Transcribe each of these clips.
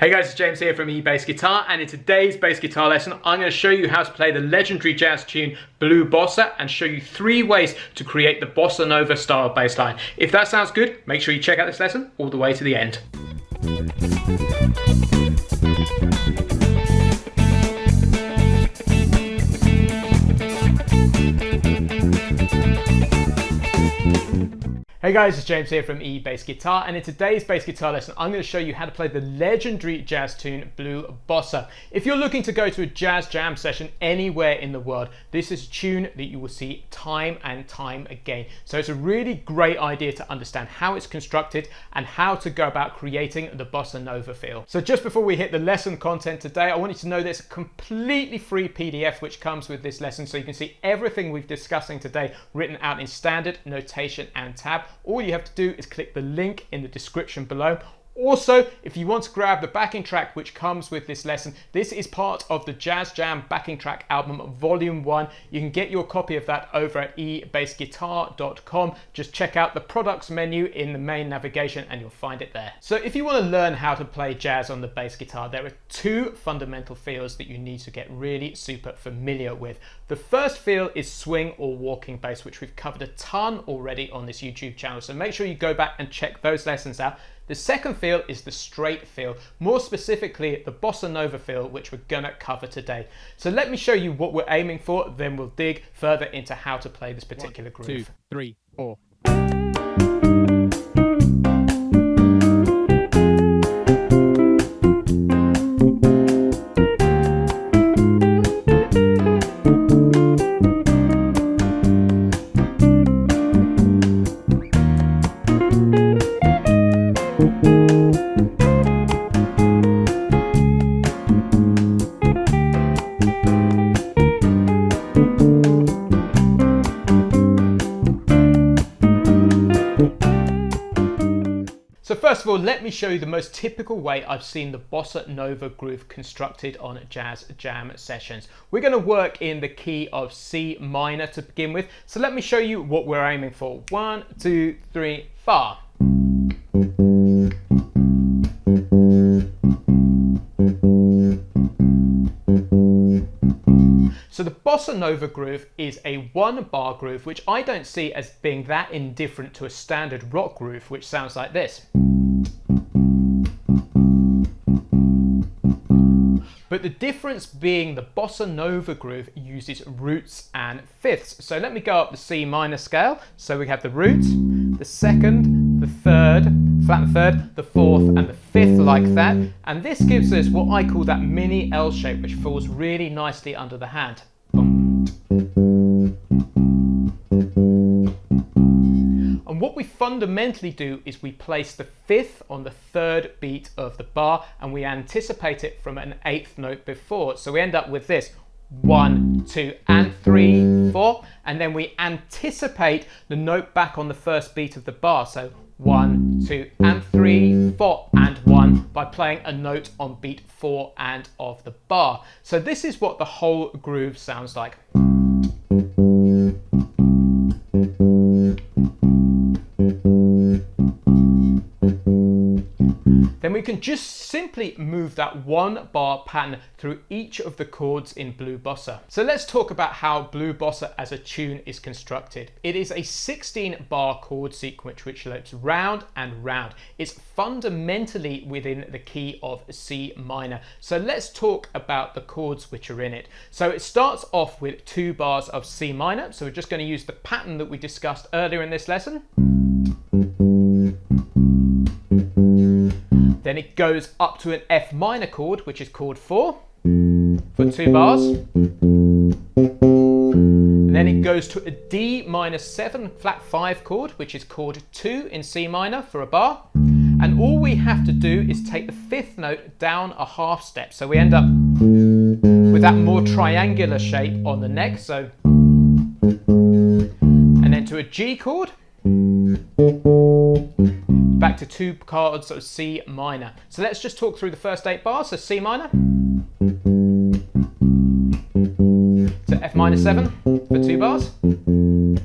Hey guys, it's James here from eBassGuitar, and in today's bass guitar lesson I'm going to show you how to play the legendary jazz tune Blue Bossa and show you 3 ways to create the bossa nova style bass line. If that sounds good, make sure you check out this lesson all the way to the end. Hey guys, it's James here from eBassGuitar, and in today's bass guitar lesson I'm going to show you how to play the legendary jazz tune Blue Bossa. If you're looking to go to a jazz jam session anywhere in the world, this is a tune that you will see time and time again. So it's a really great idea to understand how it's constructed and how to go about creating the bossa nova feel. So just before we hit the lesson content today, I want you to know there's a completely free PDF which comes with this lesson, so you can see everything we've discussing today written out in standard notation and tab. All you have to do is click the link in the description below. Also, if you want to grab the backing track which comes with this lesson, this is part of the Jazz Jam backing track album Volume 1. You can get your copy of that over at ebassguitar.com. Just check out the products menu in the main navigation and you'll find it there. So if you want to learn how to play jazz on the bass guitar, there are 2 fundamental feels that you need to get really super familiar with. The first feel is swing or walking bass, which we've covered a ton already on this YouTube channel. So make sure you go back and check those lessons out. The second feel is the straight feel, more specifically the bossa nova feel, which we're gonna cover today. So let me show you what we're aiming for, then we'll dig further into how to play this particular groove. 1, 2, 3, 4. So first of all, let me show you the most typical way I've seen the bossa nova groove constructed on jazz jam sessions. We're going to work in the key of C minor to begin with. So let me show you what we're aiming for. 1, 2, 3, 4. So the bossa nova groove is a 1-bar groove, which I don't see as being that indifferent to a standard rock groove, which sounds like this. But the difference being the bossa nova groove uses roots and fifths. So let me go up the C minor scale. So we have the root, the second, the third, flat the third, the fourth and the fifth like that. And this gives us what I call that mini L shape, which falls really nicely under the hand. And what we fundamentally do is we place the 5th on the 3rd beat of the bar and we anticipate it from an 8th note before. So we end up with this 1, 2 and 3, 4, and then we anticipate the note back on the 1st beat of the bar. So 1, 2 and 3, 4 and 1 by playing a note on beat 4 and of the bar. So this is what the whole groove sounds like. Then we can just simply move that 1-bar pattern through each of the chords in Blue Bossa. So let's talk about how Blue Bossa as a tune is constructed. It is a 16-bar chord sequence which loops round and round. It's fundamentally within the key of C minor. So let's talk about the chords which are in it. So it starts off with 2 bars of C minor. So we're just going to use the pattern that we discussed earlier in this lesson. Then it goes up to an F minor chord, which is chord 4, for 2 bars. And then it goes to a D minor 7 flat 5 chord, which is chord 2 in C minor for a bar. And all we have to do is take the 5th note down a half step. So we end up with that more triangular shape on the neck. So, and then to a G chord. Back to 2 chords of C minor. So let's just talk through the first 8 bars. So C minor to F minor 7 for 2 bars, to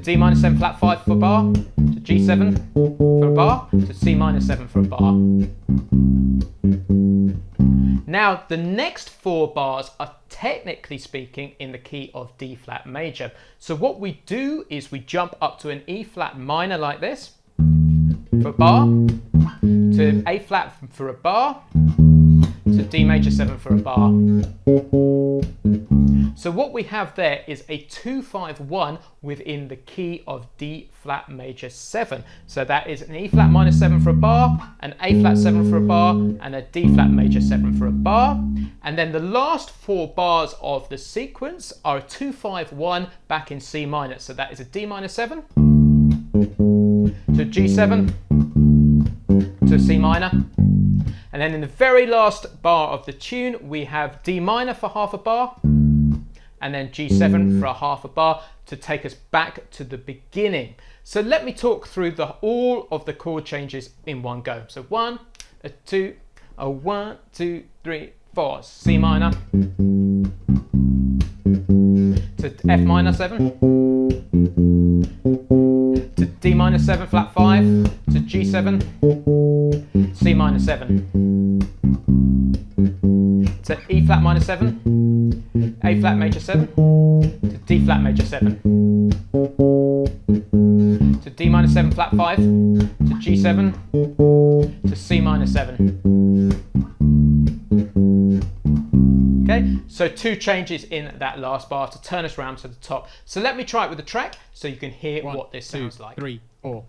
D minor 7 flat 5 for a bar, to G7 for a bar, to C minor 7 for a bar. Now, the next 4 bars are technically speaking in the key of D flat major. So what we do is we jump up to an E flat minor like this for a bar, to A flat for a bar, to D major 7 for a bar. So what we have there is a 2-5-1 within the key of D flat major 7. So that is an E flat minor 7 for a bar, an A flat 7 for a bar, and a D flat major 7 for a bar. And then the last 4 bars of the sequence are a 2-5-1 back in C minor. So that is a D minor 7 to G7 to C minor. And then in the very last bar of the tune, we have D minor for half a bar, and then G7 for a half a bar to take us back to the beginning. So let me talk through all of the chord changes in one go. So 1, a 2, a 1, 2, 3, 4. C minor to F minor 7 to D minor 7 flat 5 to G7, C minor 7 to E flat minor 7, A flat major 7 to D flat major 7 to D minor 7 flat 5 to G7 to C minor 7. Okay, so 2 changes in that last bar to turn us round to the top. So let me try it with the track so you can hear what this sounds like. 3, 4.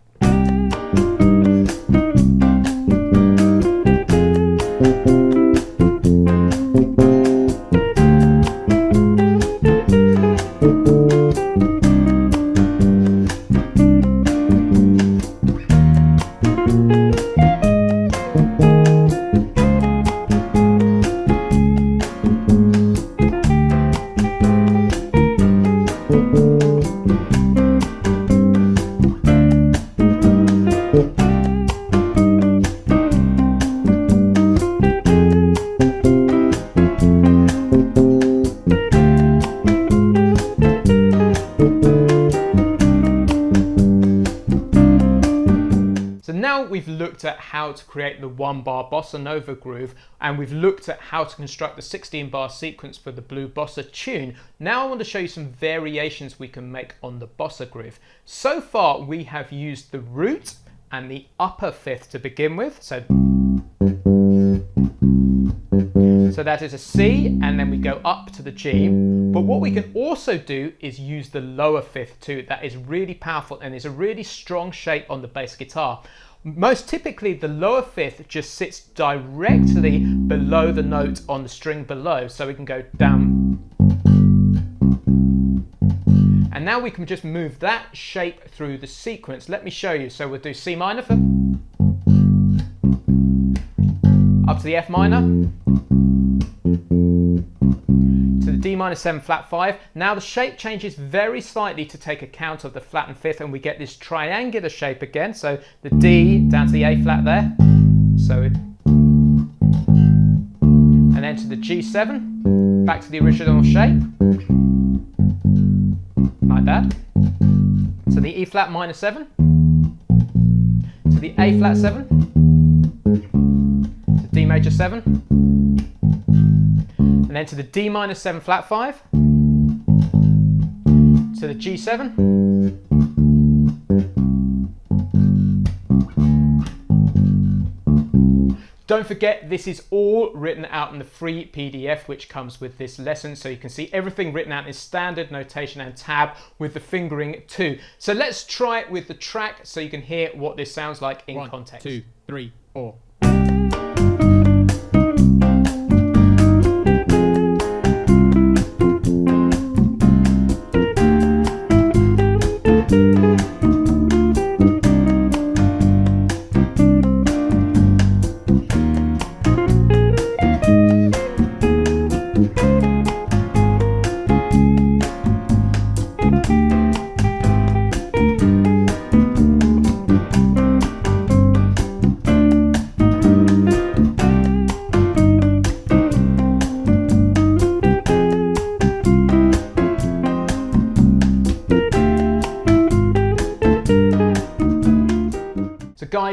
Now we've looked at how to create the 1-bar bossa nova groove, and we've looked at how to construct the 16-bar sequence for the Blue Bossa tune. Now I want to show you some variations we can make on the bossa groove. So far we have used the root and the upper fifth to begin with. So that is a C, and then we go up to the G. But what we can also do is use the lower fifth too. That is really powerful and is a really strong shape on the bass guitar. Most typically, the lower fifth just sits directly below the note on the string below. So we can go down. And now we can just move that shape through the sequence. Let me show you. So we'll do C minor for up to the F minor, to the D minor 7 flat 5. Now the shape changes very slightly to take account of the flattened fifth, and we get this triangular shape again. So the D down to the A flat there. So, and then to the G7, back to the original shape, like that. So the E flat minor 7, to the A flat 7, to D major 7, and then to the D minor 7 flat 5, to the G7, don't forget, this is all written out in the free PDF which comes with this lesson, so you can see everything written out in standard notation and tab with the fingering too. So let's try it with the track so you can hear what this sounds like in context. 1, 2, 3, 4.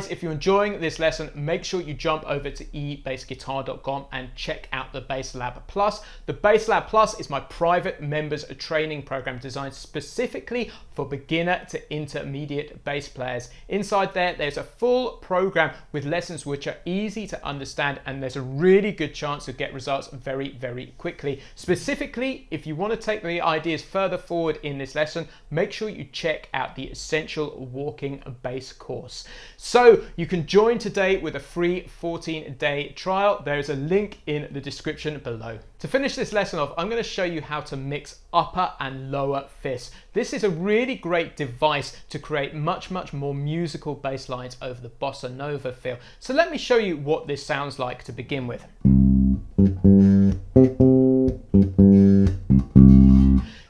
guys, if you're enjoying this lesson, make sure you jump over to eBassGuitar.com and check out the Bass Lab Plus. The Bass Lab Plus is my private members training program designed specifically for beginner to intermediate bass players. Inside there's a full program with lessons which are easy to understand, and there's a really good chance to get results very, very quickly. Specifically, if you want to take the ideas further forward in this lesson, make sure you check out the Essential Walking Bass course. So you can join today with a free 14-day trial. There's a link in the description below. To finish this lesson off, I'm going to show you how to mix upper and lower fifths. This is a really great device to create much more musical bass lines over the bossa nova feel. So let me show you what this sounds like to begin with.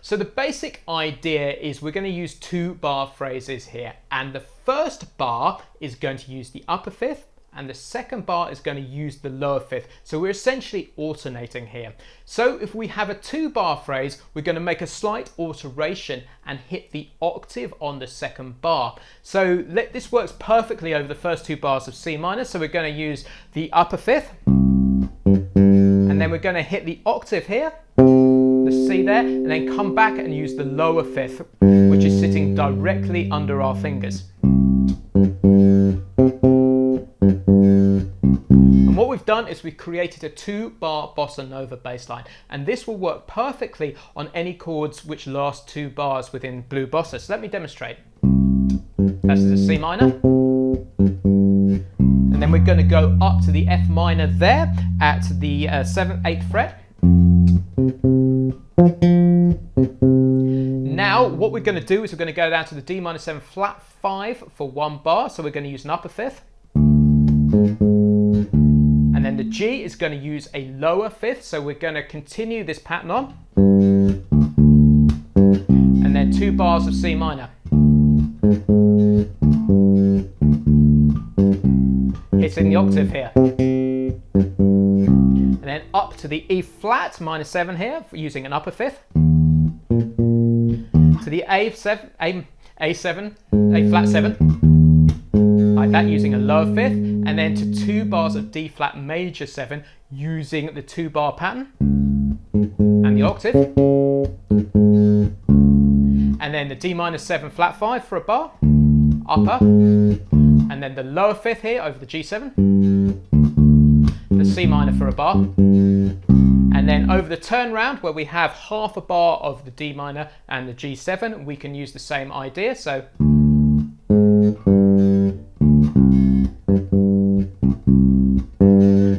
So the basic idea is we're going to use 2 bar phrases here, and the first bar is going to use the upper fifth and the second bar is going to use the lower fifth. So we're essentially alternating here. So if we have a 2 bar phrase, we're going to make a slight alteration and hit the octave on the second bar. So this works perfectly over the first 2 bars of C minor. So we're going to use the upper fifth, and then we're going to hit the octave here, the C there, and then come back and use the lower fifth, which is sitting directly under our fingers. And what we've done is we've created a 2 bar bossa nova bass line, and this will work perfectly on any chords which last 2 bars within Blue Bossa. So let me demonstrate. That's the C minor, and then we're going to go up to the F minor there at the 7th, 8th fret. Now what we're going to do is we're going to go down to the D minor 7 flat 5 for 1 bar, so we're going to use an upper fifth. And then the G is going to use a lower fifth, so we're going to continue this pattern on. And then 2 bars of C minor. Hitting the octave here. And then up to the E flat minor 7 here, using an upper fifth. To the A flat 7. Like that, using a lower fifth, and then to 2 bars of D flat major 7 using the 2 bar pattern and the octave, and then the D minor 7 flat 5 for a bar, upper, and then the lower fifth here over the G7, the C minor for a bar, and then over the turnaround where we have half a bar of the D minor and the G7, we can use the same idea. So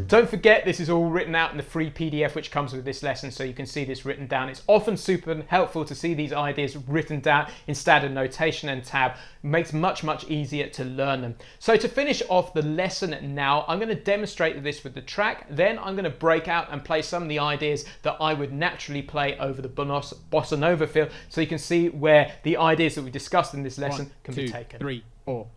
don't forget, this is all written out in the free PDF which comes with this lesson, so you can see this written down. It's often super helpful to see these ideas written down in standard notation and tab. It makes much easier to learn them. So to finish off the lesson now, I'm going to demonstrate this with the track, then I'm going to break out and play some of the ideas that I would naturally play over the bossa nova feel, so you can see where the ideas that we discussed in this lesson can be taken. 1, 2, 3, 4.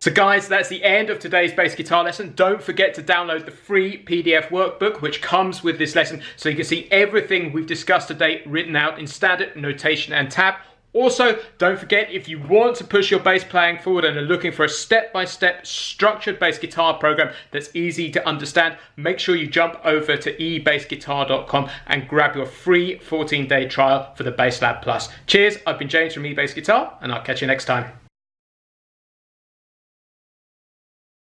So guys, that's the end of today's bass guitar lesson. Don't forget to download the free PDF workbook which comes with this lesson so you can see everything we've discussed today written out in standard notation and tab. Also, don't forget, if you want to push your bass playing forward and are looking for a step-by-step structured bass guitar program that's easy to understand, make sure you jump over to eBassGuitar.com and grab your free 14-day trial for the Bass Lab Plus. Cheers, I've been James from eBassGuitar, and I'll catch you next time.